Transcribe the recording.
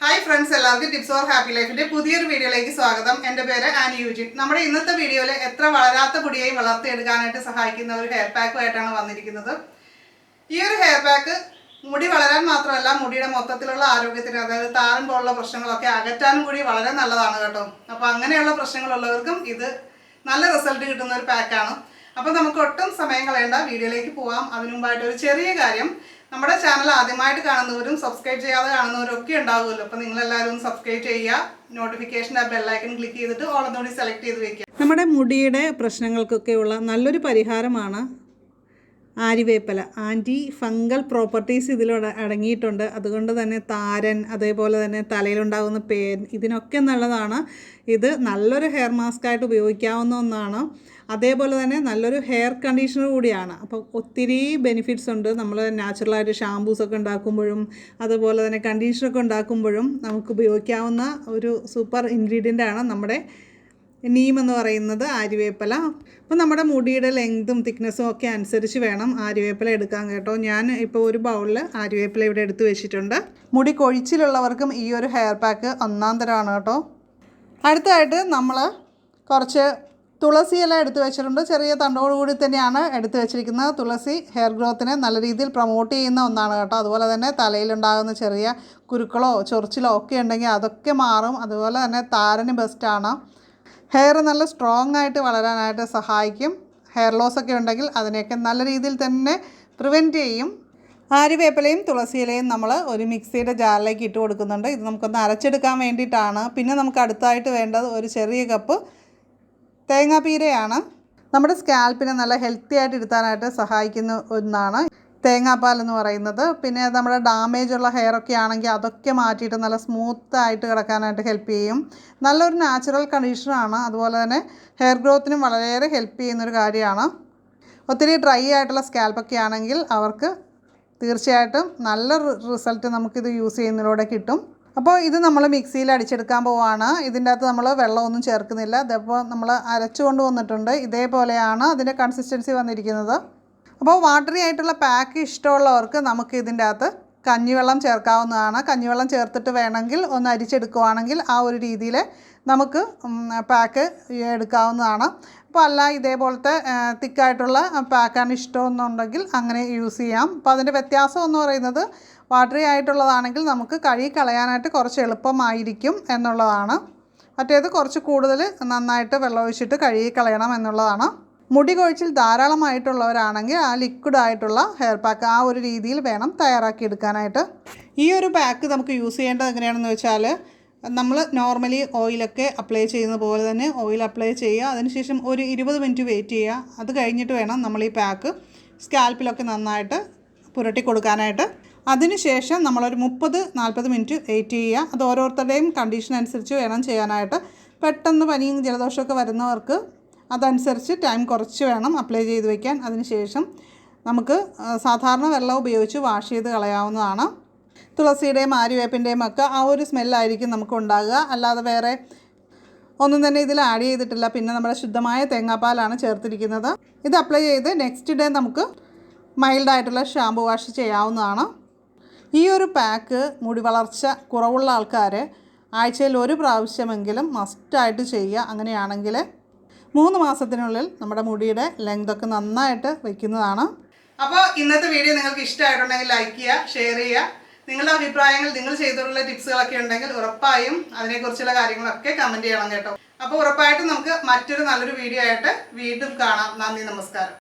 Hi friends, എല്ലാവർക്കും tips four happy ലൈഫിന്റെ പുതിയൊരു വീഡിയോയിലേക്ക് സ്വാഗതം. എൻ്റെ പേര് ആനി യൂജിൻ. നമ്മുടെ ഇന്നത്തെ വീഡിയോയിൽ എത്ര വളരാത്ത മുടിയായി വളർത്തിയെടുക്കാനായിട്ട് സഹായിക്കുന്ന ഒരു ഹെയർ പാക്കുമായിട്ടാണ് വന്നിരിക്കുന്നത്. ഈ ഒരു ഹെയർ പാക്ക് മുടി വളരാൻ മാത്രമല്ല, മുടിയുടെ മൊത്തത്തിലുള്ള ആരോഗ്യത്തിന്, അതായത് താരൻ പോലുള്ള പ്രശ്നങ്ങളൊക്കെ അകറ്റാനും കൂടി വളരെ നല്ലതാണ് കേട്ടോ. അപ്പോൾ അങ്ങനെയുള്ള പ്രശ്നങ്ങളുള്ളവർക്കും ഇത് നല്ല റിസൾട്ട് കിട്ടുന്ന ഒരു പാക്കാണ്. അപ്പോൾ നമുക്ക് ഒട്ടും സമയം കളയേണ്ട, വീഡിയോയിലേക്ക് പോകാം. അതിനു മുമ്പായിട്ട് ഒരു ചെറിയ കാര്യം, നമ്മുടെ ചാനൽ ആദ്യമായിട്ട് കാണുന്നവരും സബ്സ്ക്രൈബ് ചെയ്യാതെ കാണുന്നവരും ഒക്കെ ഉണ്ടാവുമല്ലോ. അപ്പോൾ നിങ്ങളെല്ലാവരും സബ്സ്ക്രൈബ് ചെയ്യുക, നോട്ടിഫിക്കേഷൻ ബെല്ലൈക്കൺ ക്ലിക്ക് ചെയ്തിട്ട് ഓൾ എന്നുകൂടി സെലക്ട് ചെയ്ത് വെക്കുക. നമ്മുടെ മുടിയുടെ പ്രശ്നങ്ങൾക്കൊക്കെയുള്ള നല്ലൊരു പരിഹാരമാണ് ആര്യവേപ്പില. ആൻറ്റി ഫംഗൽ പ്രോപ്പർട്ടീസ് ഇതിൽ അടങ്ങിയിട്ടുണ്ട്. അതുകൊണ്ട് തന്നെ താരൻ, അതേപോലെ തന്നെ തലയിലുണ്ടാകുന്ന പേൻ, ഇതിനൊക്കെ നല്ലതാണ്. ഇത് നല്ലൊരു ഹെയർ മാസ്കായിട്ട് ഉപയോഗിക്കാവുന്ന ഒന്നാണ്. അതേപോലെ തന്നെ നല്ലൊരു ഹെയർ കണ്ടീഷണർ കൂടിയാണ്. അപ്പോൾ ഒത്തിരി ബെനിഫിറ്റ്സ് ഉണ്ട്. നമ്മൾ നാച്ചുറലായിട്ട് ഷാമ്പൂസൊക്കെ ഉണ്ടാക്കുമ്പോഴും അതുപോലെ തന്നെ കണ്ടീഷണറൊക്കെ ഉണ്ടാക്കുമ്പോഴും നമുക്ക് ഉപയോഗിക്കാവുന്ന ഒരു സൂപ്പർ ഇൻഗ്രീഡിയൻ്റാണ് നമ്മുടെ നീം എന്ന് പറയുന്നത്, ആര്യവേപ്പില. അപ്പോൾ നമ്മുടെ മുടിയുടെ ലെങ്തും തിക്നെസ്സും ഒക്കെ അനുസരിച്ച് വേണം ആര്യവേപ്പില എടുക്കാൻ കേട്ടോ. ഞാൻ ഇപ്പോൾ ഒരു ബൗളിൽ ആര്യവേപ്പില ഇവിടെ എടുത്ത് വെച്ചിട്ടുണ്ട്. മുടി കൊഴിച്ചിലുള്ളവർക്കും ഈ ഒരു ഹെയർ പാക്ക് ഒന്നാം തരമാണ് കേട്ടോ. അടുത്തതായിട്ട് നമ്മൾ കുറച്ച് തുളസി ഇല എടുത്ത് വെച്ചിട്ടുണ്ട്. ചെറിയ തണ്ടോടുകൂടി തന്നെയാണ് എടുത്ത് വെച്ചിരിക്കുന്നത്. തുളസി ഹെയർ ഗ്രോത്തിനെ നല്ല രീതിയിൽ പ്രൊമോട്ട് ചെയ്യുന്ന ഒന്നാണ് കേട്ടോ. അതുപോലെ തന്നെ തലയിലുണ്ടാകുന്ന ചെറിയ കുരുക്കളോ ചൊറിച്ചിലോ ഒക്കെ ഉണ്ടെങ്കിൽ അതൊക്കെ മാറും. അതുപോലെ തന്നെ താരന് ബെസ്റ്റാണ്. ഹെയർ നല്ല സ്ട്രോങ് ആയിട്ട് വളരാനായിട്ട് സഹായിക്കും. ഹെയർ ലോസ് ഒക്കെ ഉണ്ടെങ്കിൽ അതിനെയൊക്കെ നല്ല രീതിയിൽ തന്നെ പ്രിവെൻറ്റ് ചെയ്യും. ആര്യവേപ്പിലയും തുളസിയിലയും നമ്മൾ ഒരു മിക്സിയുടെ ജാറിലേക്ക് ഇട്ട് കൊടുക്കുന്നുണ്ട്. ഇത് നമുക്കൊന്ന് അരച്ചെടുക്കാൻ വേണ്ടിയിട്ടാണ്. പിന്നെ നമുക്ക് അടുത്തായിട്ട് വേണ്ടത് ഒരു ചെറിയ കപ്പ് തേങ്ങാപ്പീരയാണ്. നമ്മുടെ സ്കാൽപ്പിനെ നല്ല ഹെൽത്തി ആയിട്ട് ഇരുത്താനായിട്ട് സഹായിക്കുന്ന ഒന്നാണ് തേങ്ങാപ്പാൽ എന്ന് പറയുന്നത്. പിന്നെ നമ്മുടെ ഡാമേജുള്ള ഹെയറൊക്കെ ആണെങ്കിൽ അതൊക്കെ മാറ്റിയിട്ട് നല്ല സ്മൂത്തായിട്ട് കിടക്കാനായിട്ട് ഹെൽപ്പ് ചെയ്യും. നല്ലൊരു നാച്ചുറൽ കണ്ടീഷണറാണ്. അതുപോലെ തന്നെ ഹെയർ ഗ്രോത്തിനും വളരെയേറെ ഹെൽപ്പ് ചെയ്യുന്നൊരു കാര്യമാണ്. ഒത്തിരി ഡ്രൈ ആയിട്ടുള്ള സ്കാൽപ്പൊക്കെ ആണെങ്കിൽ അവർക്ക് തീർച്ചയായിട്ടും നല്ല റിസൾട്ട് നമുക്കിത് യൂസ് ചെയ്യുന്നതിലൂടെ കിട്ടും. അപ്പോൾ ഇത് നമ്മൾ മിക്സിയിൽ അടിച്ചെടുക്കാൻ പോവുകയാണ്. ഇതിൻ്റെ അകത്ത് നമ്മൾ വെള്ളമൊന്നും ചേർക്കുന്നില്ല. ഇതിപ്പോൾ നമ്മൾ അരച്ചു കൊണ്ട് വന്നിട്ടുണ്ട്. ഇതേപോലെയാണ് അതിൻ്റെ കൺസിസ്റ്റൻസി വന്നിരിക്കുന്നത്. അപ്പോൾ വാട്ടറി ആയിട്ടുള്ള പാക്ക് ഇഷ്ടമുള്ളവർക്ക് നമുക്ക് ഇതിൻ്റെ അകത്ത് കഞ്ഞിവെള്ളം ചേർക്കാവുന്നതാണ്. കഞ്ഞിവെള്ളം ചേർത്തിട്ട് വേണമെങ്കിൽ ഒന്ന് അരിച്ചെടുക്കുകയാണെങ്കിൽ ആ ഒരു രീതിയിൽ നമുക്ക് പാക്ക് എടുക്കാവുന്നതാണ്. അപ്പോൾ അല്ല ഇതേപോലത്തെ തിക്കായിട്ടുള്ള പാക്കാണ് ഇഷ്ടമെന്നുണ്ടെങ്കിൽ അങ്ങനെ യൂസ് ചെയ്യാം. അപ്പോൾ അതിൻ്റെ വ്യത്യാസം എന്ന് പറയുന്നത് വാട്ടറി ആയിട്ടുള്ളതാണെങ്കിൽ നമുക്ക് കഴുകി കളയാനായിട്ട് കുറച്ച് എളുപ്പമായിരിക്കും എന്നുള്ളതാണ്. മറ്റേത് കുറച്ച് കൂടുതൽ നന്നായിട്ട് വെള്ളമൊഴിച്ചിട്ട് കഴുകി കളയണം എന്നുള്ളതാണ്. മുടി കൊഴിച്ചിൽ ധാരാളമായിട്ടുള്ളവരാണെങ്കിൽ ആ ലിക്വിഡായിട്ടുള്ള ഹെയർ പാക്ക് ആ ഒരു രീതിയിൽ വേണം തയ്യാറാക്കി എടുക്കാനായിട്ട്. ഈ ഒരു പാക്ക് നമുക്ക് യൂസ് ചെയ്യേണ്ടത് എങ്ങനെയാണെന്ന് വെച്ചാൽ, നമ്മൾ നോർമലി ഓയിലൊക്കെ അപ്ലൈ ചെയ്യുന്ന പോലെ തന്നെ ഓയിൽ അപ്ലൈ ചെയ്യുക. അതിനുശേഷം ഒരു 20 മിനിറ്റ് വെയിറ്റ് ചെയ്യുക. അത് കഴിഞ്ഞിട്ട് വേണം നമ്മൾ ഈ പാക്ക് സ്കാൽപ്പിലൊക്കെ നന്നായിട്ട് പുരട്ടി കൊടുക്കാനായിട്ട്. അതിനുശേഷം നമ്മളൊരു 30-40 മിനിറ്റ് വെയിറ്റ് ചെയ്യുക. അത് ഓരോരുത്തരുടെയും കണ്ടീഷൻ അനുസരിച്ച് വേണം ചെയ്യാനായിട്ട്. പെട്ടെന്ന് പനിയും ജലദോഷമൊക്കെ വരുന്നവർക്ക് അതനുസരിച്ച് ടൈം കുറച്ച് വേണം അപ്ലൈ ചെയ്ത് വയ്ക്കാൻ. അതിനുശേഷം നമുക്ക് സാധാരണ വെള്ളം ഉപയോഗിച്ച് വാഷ് ചെയ്ത് കളയാവുന്നതാണ്. തുളസിയുടെയും ആര്യവേപ്പിൻ്റെയും ഒക്കെ ആ ഒരു സ്മെല്ലായിരിക്കും നമുക്ക് ഉണ്ടാകുക. അല്ലാതെ വേറെ ഒന്നും തന്നെ ഇതിൽ ആഡ് ചെയ്തിട്ടില്ല. പിന്നെ നമ്മുടെ ശുദ്ധമായ തേങ്ങാപ്പാലാണ് ചേർത്തിരിക്കുന്നത്. ഇത് അപ്ലൈ ചെയ്ത് നെക്സ്റ്റ് ഡേ നമുക്ക് മൈൽഡായിട്ടുള്ള ഷാമ്പു വാഷ് ചെയ്യാവുന്നതാണ്. ഈ ഒരു പാക്ക് മുടി വളർച്ച കുറവുള്ള ആൾക്കാർ ആഴ്ചയിൽ ഒരു പ്രാവശ്യമെങ്കിലും മസ്റ്റായിട്ട് ചെയ്യുക. അങ്ങനെയാണെങ്കിൽ 3 മാസത്തിനുള്ളിൽ നമ്മുടെ മുടിയുടെ ലെങ്തൊക്കെ നന്നായിട്ട് വയ്ക്കുന്നതാണ്. അപ്പോൾ ഇന്നത്തെ വീഡിയോ നിങ്ങൾക്ക് ഇഷ്ടമായിട്ടുണ്ടെങ്കിൽ ലൈക്ക് ചെയ്യുക, ഷെയർ ചെയ്യുക. നിങ്ങളുടെ അഭിപ്രായങ്ങൾ, നിങ്ങൾ ചെയ്തിട്ടുള്ള ടിപ്സുകളൊക്കെ ഉണ്ടെങ്കിൽ ഉറപ്പായും അതിനെക്കുറിച്ചുള്ള കാര്യങ്ങളൊക്കെ കമൻറ്റ് ചെയ്യണം കേട്ടോ. അപ്പോൾ ഉറപ്പായിട്ടും നമുക്ക് മറ്റൊരു നല്ലൊരു വീഡിയോ ആയിട്ട് വീണ്ടും കാണാം. നന്ദി, നമസ്കാരം.